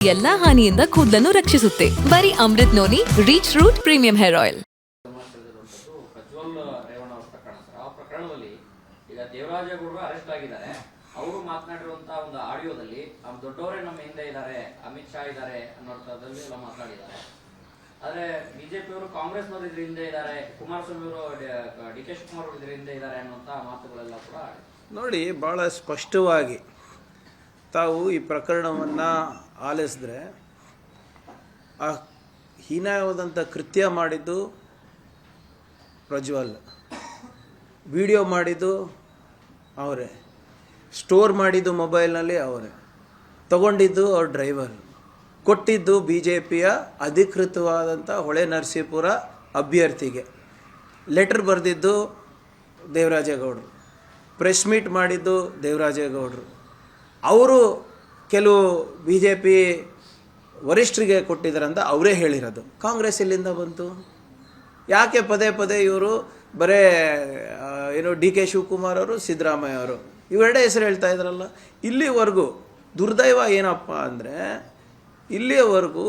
ಎಲ್ಲಾ ಹಾನಿಯಿಂದ ಕೂದಲನ್ನು ರಕ್ಷಿಸುತ್ತೆ. ಬರೀ Amrit noni reach root premium hair oil. Prajwal Revanna ಅವರ ಪ್ರಕರಣ ಸರ್, ಆ ಪ್ರಕರಣದಲ್ಲಿ ಈಗ ದೇವರಾಜೇಗೌಡರು ಅರೆಸ್ಟ್ ಆಗಿದ್ದಾರೆ. ಅವರು ಮಾತನಾಡಿರುವಂತಹ ಒಂದು ಆಡಿಯೋದಲ್ಲಿ ದೊಡ್ಡವರೇ ನಮ್ಮ ಹಿಂದೆ ಇದ್ದಾರೆ, ಅಮಿತ್ ಶಾ ಇದ್ದಾರೆ ಅನ್ನೋರ್ಥದಲ್ಲಿ ಎಲ್ಲ ಮಾತನಾಡಿದ್ದಾರೆ. ಆದ್ರೆ ಬಿಜೆಪಿ ಅವರು ಕಾಂಗ್ರೆಸ್ನವರು ಇದ್ರ ಹಿಂದೆ ಇದ್ದಾರೆ, ಕುಮಾರಸ್ವಾಮಿ ಅವರು ಡಿ ಕೆ ಶಿವಕುಮಾರ್ ಅವರು ಇದ್ರ ಹಿಂದೆ ಇದ್ದಾರೆ ಅನ್ನುವಂತಹ ಮಾತುಗಳೆಲ್ಲ ಕೂಡ ನೋಡಿ. ಭಾಳ ಸ್ಪಷ್ಟವಾಗಿ ತಾವು ಈ ಪ್ರಕರಣವನ್ನು ಆಲಿಸಿದ್ರೆ ಆ ಹೀನಾಯವಾದಂಥ ಕೃತ್ಯ ಮಾಡಿದ್ದು ಪ್ರಜ್ವಲ್, ವಿಡಿಯೋ ಮಾಡಿದ್ದು ಅವರೇ, ಸ್ಟೋರ್ ಮಾಡಿದ್ದು ಮೊಬೈಲ್ನಲ್ಲಿ ಅವರೇ, ತಗೊಂಡಿದ್ದು ಅವ್ರ ಡ್ರೈವರ್, ಕೊಟ್ಟಿದ್ದು ಬಿ ಜೆ ಪಿಯ ಅಧಿಕೃತವಾದಂಥ ಹೊಳೆ ನರಸೀಪುರ ಅಭ್ಯರ್ಥಿಗೆ, ಲೆಟರ್ ಬರೆದಿದ್ದು ದೇವರಾಜೇಗೌಡರು, ಪ್ರೆಸ್ ಮೀಟ್ ಮಾಡಿದ್ದು ದೇವರಾಜೇಗೌಡರು, ಅವರು ಕೆಲವು ಬಿ ಜೆ ಪಿ ವರಿಷ್ಠರಿಗೆ ಕೊಟ್ಟಿದ್ದಾರಂತ ಅವರೇ ಹೇಳಿರೋದು. ಕಾಂಗ್ರೆಸ್ ಎಲ್ಲಿಂದ ಬಂತು? ಯಾಕೆ ಪದೇ ಪದೇ ಇವರು ಬರೇ ಏನು ಡಿ ಕೆ ಶಿವಕುಮಾರ್ ಅವರು, ಸಿದ್ದರಾಮಯ್ಯ ಅವರು ಇವೆರಡೇ ಹೆಸರು ಹೇಳ್ತಾ ಇದ್ರಲ್ಲ. ಇಲ್ಲಿವರೆಗೂ ದುರ್ದೈವ ಏನಪ್ಪ ಅಂದರೆ, ಇಲ್ಲಿಯವರೆಗೂ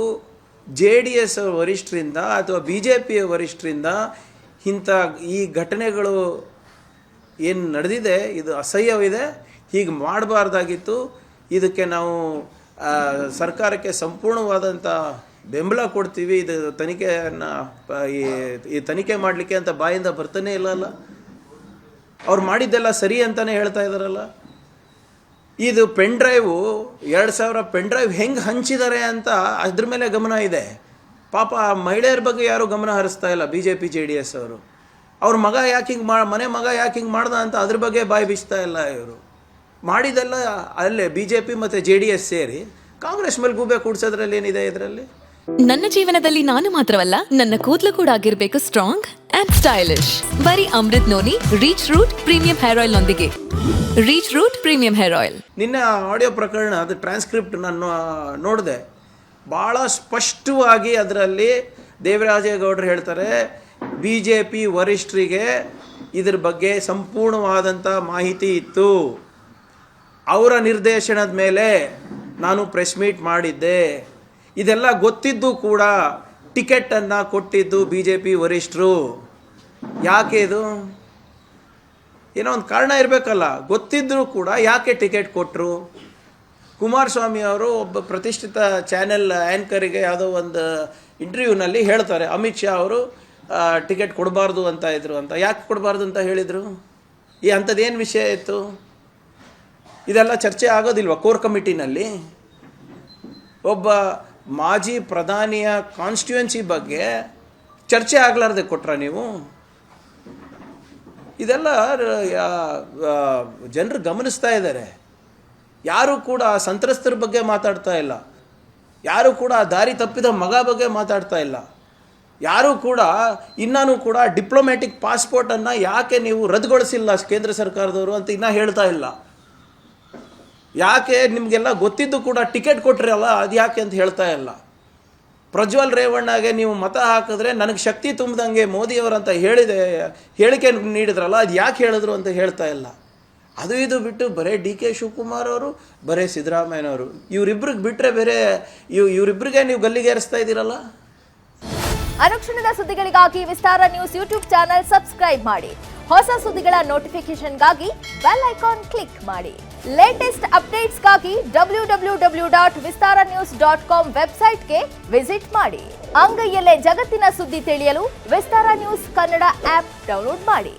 ಜೆ ಡಿ ಎಸ್ ವರಿಷ್ಠರಿಂದ ಅಥವಾ ಬಿ ಜೆ ಪಿಯ ವರಿಷ್ಠರಿಂದ ಇಂಥ ಈ ಘಟನೆಗಳು ಏನು ನಡೆದಿದೆ ಇದು ಅಸಹ್ಯವಿದೆ, ಹೀಗೆ ಮಾಡಬಾರ್ದಾಗಿತ್ತು. ಇದಕ್ಕೆ ನಾವು ಸರ್ಕಾರಕ್ಕೆ ಸಂಪೂರ್ಣವಾದಂಥ ಬೆಂಬಲ ಕೊಡ್ತೀವಿ. ಇದು ತನಿಖೆಯನ್ನು ಈ ತನಿಖೆ ಮಾಡಲಿಕ್ಕೆ ಅಂತ ಬಾಯಿಂದ ಬರ್ತಾನೆ ಇಲ್ಲಲ್ಲ. ಅವ್ರು ಮಾಡಿದ್ದೆಲ್ಲ ಸರಿ ಅಂತಲೇ ಹೇಳ್ತಾ ಇದ್ದಾರಲ್ಲ. ಇದು ಪೆನ್ ಡ್ರೈವು 2000 ಪೆನ್ ಡ್ರೈವ್ ಹೆಂಗೆ ಹಂಚಿದ್ದಾರೆ ಅಂತ ಅದ್ರ ಮೇಲೆ ಗಮನ ಇದೆ. ಪಾಪ ಮಹಿಳೆಯರ ಬಗ್ಗೆ ಯಾರೂ ಗಮನ ಹರಿಸ್ತಾ ಇಲ್ಲ B J P J D S ಅವರು. ಅವ್ರ ಮಗ ಯಾಕೆ ಹಿಂಗೆ ಮನೆ ಮಗ ಯಾಕೆ ಹಿಂಗೆ ಮಾಡ್ದ ಅಂತ ಅದ್ರ ಬಗ್ಗೆ ಬಾಯಿ ಬಿಚ್ತಾ ಇಲ್ಲ. ಇವರು ಮಾಡಿದೆಲ್ಲ ಅಲ್ಲೇ ಬಿ ಜೆ ಪಿ ಮತ್ತು ಜೆ ಡಿ ಎಸ್ ಸೇರಿ ಕಾಂಗ್ರೆಸ್ ಮೇಲೆ ಗೂಬೆ ಕೂಡ್ಸೋದ್ರಲ್ಲಿ ಏನಿದೆ ಇದರಲ್ಲಿ? ನನ್ನ ಜೀವನದಲ್ಲಿ ನಾನು ಮಾತ್ರವಲ್ಲ, ನನ್ನ ಕೂದಲು ಕೂಡ ಆಗಿರ್ಬೇಕು ಸ್ಟ್ರಾಂಗ್ ಅಂಡ್ ಸ್ಟೈಲಿಶ್. ಬರೀ Amrit noni reach root premium hair oil ನೊಂದಿಗೆ. Reach root premium hair oil. ನಿನ್ನೆ ಆಡಿಯೋ ಪ್ರಕರಣ ಅದು ಟ್ರಾನ್ಸ್ಕ್ರಿಪ್ಟ್ ನಾನು ನೋಡಿದೆ. ಭಾಳ ಸ್ಪಷ್ಟವಾಗಿ ಅದರಲ್ಲಿ ದೇವರಾಜೇಗೌಡರು ಹೇಳ್ತಾರೆ, ಬಿ ಜೆ ಪಿ ವರಿಷ್ಠರಿಗೆ ಇದ್ರ ಬಗ್ಗೆ ಸಂಪೂರ್ಣವಾದಂಥ ಮಾಹಿತಿ ಇತ್ತು, ಅವರ ನಿರ್ದೇಶನದ ಮೇಲೆ ನಾನು ಪ್ರೆಸ್ ಮೀಟ್ ಮಾಡಿದ್ದೆ, ಇದೆಲ್ಲ ಗೊತ್ತಿದ್ದು ಕೂಡ ಟಿಕೆಟನ್ನು ಕೊಟ್ಟಿದ್ದು ಬಿ ಜೆ ಪಿ ವರಿಷ್ಠರು. ಯಾಕೆ ಇದು? ಏನೋ ಒಂದು ಕಾರಣ ಇರಬೇಕಲ್ಲ. ಗೊತ್ತಿದ್ದರೂ ಕೂಡ ಯಾಕೆ ಟಿಕೆಟ್ ಕೊಟ್ಟರು? ಕುಮಾರಸ್ವಾಮಿ ಅವರು ಒಬ್ಬ ಪ್ರತಿಷ್ಠಿತ ಚಾನೆಲ್ ಆ್ಯಂಕರಿಗೆ ಯಾವುದೋ ಒಂದು ಇಂಟರ್ವ್ಯೂನಲ್ಲಿ ಹೇಳ್ತಾರೆ, ಅಮಿತ್ ಶಾ ಅವರು ಟಿಕೆಟ್ ಕೊಡಬಾರ್ದು ಅಂತ ಇದ್ರು ಅಂತ. ಯಾಕೆ ಕೊಡಬಾರ್ದು ಅಂತ ಹೇಳಿದರು? ಈ ಅಂಥದ್ದೇನು ವಿಷಯ ಇತ್ತು? ಇದೆಲ್ಲ ಚರ್ಚೆ ಆಗೋದಿಲ್ವ ಕೋರ್ ಕಮಿಟಿನಲ್ಲಿ? ಒಬ್ಬ ಮಾಜಿ ಪ್ರಧಾನಿಯ ಕಾನ್ಸ್ಟಿಟ್ಯೂನ್ಸಿ ಬಗ್ಗೆ ಚರ್ಚೆ ಆಗಲಾರ್ದೆ ಕೊಟ್ರ ನೀವು? ಇದೆಲ್ಲ ಜನರು ಗಮನಿಸ್ತಾ ಇದ್ದಾರೆ. ಯಾರೂ ಕೂಡ ಸಂತ್ರಸ್ತರ ಬಗ್ಗೆ ಮಾತಾಡ್ತಾ ಇಲ್ಲ, ಯಾರೂ ಕೂಡ ದಾರಿ ತಪ್ಪಿದ ಮಗ ಬಗ್ಗೆ ಮಾತಾಡ್ತಾ ಇಲ್ಲ, ಯಾರೂ ಕೂಡ ಇನ್ನೂ ಕೂಡ ಡಿಪ್ಲೊಮ್ಯಾಟಿಕ್ ಪಾಸ್ಪೋರ್ಟನ್ನು ಯಾಕೆ ನೀವು ರದ್ದುಗೊಳಿಸಿಲ್ಲ ಕೇಂದ್ರ ಸರ್ಕಾರದವರು ಅಂತ ಇನ್ನೂ ಹೇಳ್ತಾ ಇಲ್ಲ. ಯಾಕೆ ನಿಮಗೆಲ್ಲ ಗೊತ್ತಿದ್ದು ಕೂಡ ಟಿಕೆಟ್ ಕೊಟ್ರಲ್ಲ ಅದು ಯಾಕೆ ಅಂತ ಹೇಳ್ತಾ ಇಲ್ಲ. ಪ್ರಜ್ವಲ್ ರೇವಣ್ಣಗೆ ನೀವು ಮತ ಹಾಕಿದ್ರೆ ನನಗೆ ಶಕ್ತಿ ತುಂಬಿದಂಗೆ ಮೋದಿಯವರಂತ ಹೇಳಿಕೆ ನೀಡಿದ್ರಲ್ಲ, ಅದು ಯಾಕೆ ಹೇಳಿದ್ರು ಅಂತ ಹೇಳ್ತಾ ಇಲ್ಲ. ಅದು ಇದು ಬಿಟ್ಟು ಬರೀ ಡಿ ಕೆ ಶಿವಕುಮಾರ್ ಅವರು, ಬರೀ ಸಿದ್ದರಾಮಯ್ಯನವರು, ಇವರಿಬ್ರಿಗೆ ಬಿಟ್ಟರೆ ಬೇರೆ ಇವರಿಬ್ಬರಿಗೆ ನೀವು ಗಲ್ಲಿಗೇರಿಸ್ತಾ ಇದ್ದೀರಲ್ಲ. ಅನುಕ್ಷಣದ ಸುದ್ದಿಗಳಿಗಾಗಿ ವಿಸ್ತಾರ ನ್ಯೂಸ್ ಯೂಟ್ಯೂಬ್ ಚಾನೆಲ್ ಸಬ್ಸ್ಕ್ರೈಬ್ ಮಾಡಿ. ಹೊಸ ಸುದ್ದಿಗಳ ನೋಟಿಫಿಕೇಶನ್ಗಾಗಿ ಬೆಲ್ ಐಕಾನ್ ಕ್ಲಿಕ್ ಮಾಡಿ. ಲೇಟೆಸ್ಟ್ ಅಪ್ಡೇಟ್ಸ್ಗಾಗಿ www.vistaranews.com ವೆಬ್ಸೈಟ್ಗೆ ವಿಸಿಟ್ ಮಾಡಿ. ಅಂಗೈಯಲ್ಲೇ ಜಗತ್ತಿನ ಸುದ್ದಿ ತಿಳಿಯಲು ವಿಸ್ತಾರ ನ್ಯೂಸ್ ಕನ್ನಡ ಆಪ್ ಡೌನ್ಲೋಡ್ ಮಾಡಿ.